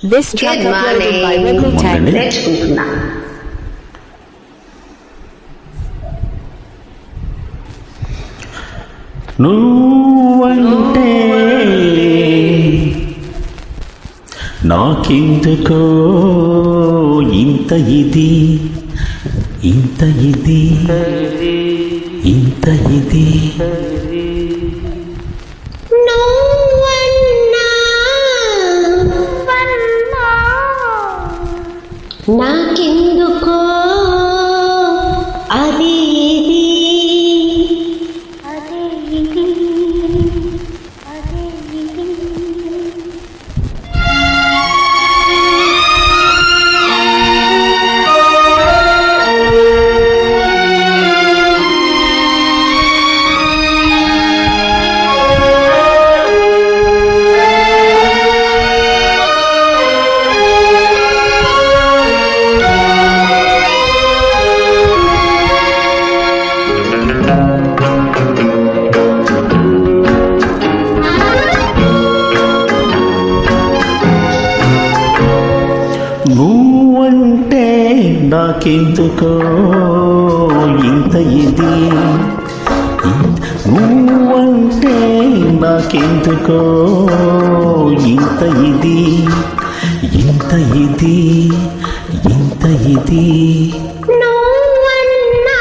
This track uploaded by Redmi Tech. నేర్చుకుంటున్నా. నువ్వంటే నాకెందుకో ఇంత ఇది ఇంత ఇది ఇంత ఇది నాకెందుకో అది ఇది నువ్వంటే నాకెందుకో ఇంత ఇది నువ్వంటే నాకెందుకో ఇంత ఇది ఇంత ఇది ఇంత ఇది నువ్వన్నా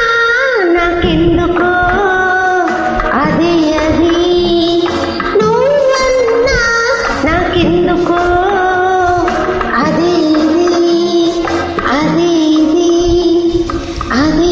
నాకెందుకో అది అది నువ్వన్నా నాకెందుకో అది అది అది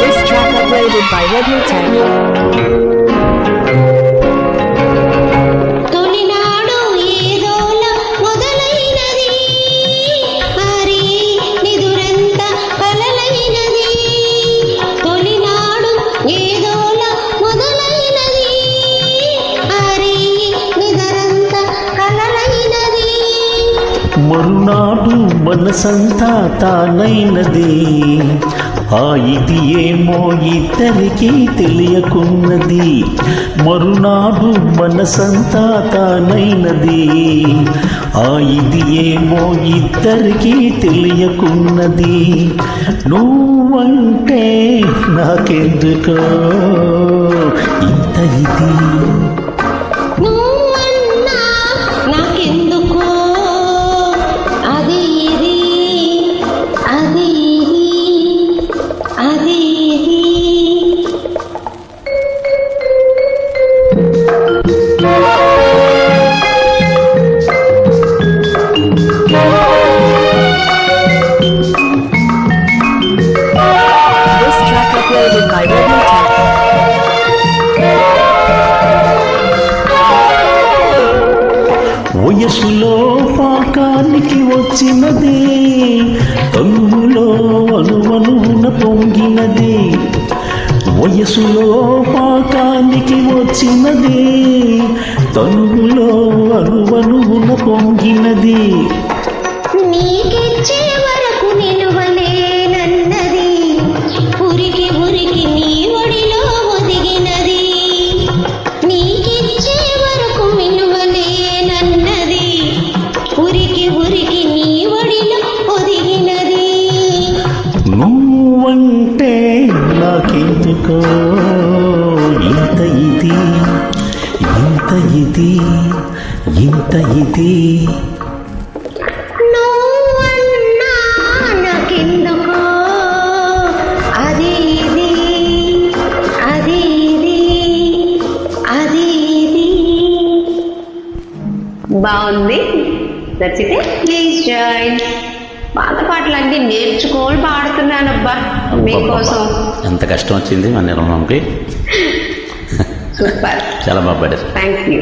This track uploaded by Redmi Tech. తొలినాడు ఏదోలా మొదలైనది మరి నిదురంతా కలలైనది తొలినాడు ఏదోలా మొదలైనది మరి నిదురంతా కలలైనది మరునాడు మనసంతా తానైనది ఆ ఇది ఏమో ఇద్దరికీ తెలియకున్నది మరునాడు మనసంతా తానైనది ఆ ఇది ఏమో ఇద్దరికీ తెలియకున్నది నువ్వంటే నాకెందుకో ఇంత ఇది నువ్వన్నా నాకెందుకో అది ఇది అది ఇది అది ఇది This track uploaded by Redmi Tech. వయసులో పాకానికి వచ్చినది తనువులో అనువనున పొంగినది వయసులో పాకానికి వచ్చినది తనువులో అనువనున పొంగినది నీకిచ్చే వరకు నిలువలేనన్నది ఉరికి ఉరికి నీ ఒడిలో ఒదిగినది నీకిచ్చే వరకు నిలువలేనన్నది ఉరికి ఉరికి నీ ఒడిలో ఒదిగినది నువ్వంటే నాకెందుకో ఇంత ఇది ఇంత ఇది ఇంత ఇది నువ్వన్నా నాకెందుకో అది ఇది అది ఇది అది ఇది బాగుంది. నచ్చితే ప్లీజ్ జాయిన్. పాత పాటలన్నీ నేర్చుకోవాలి పాడుతున్నానబ్బా మీకోసం. ఎంత కష్టం వచ్చింది మన నిర్మాణంకి సూపర్. చాలా బాగా పాడారు. Thank you.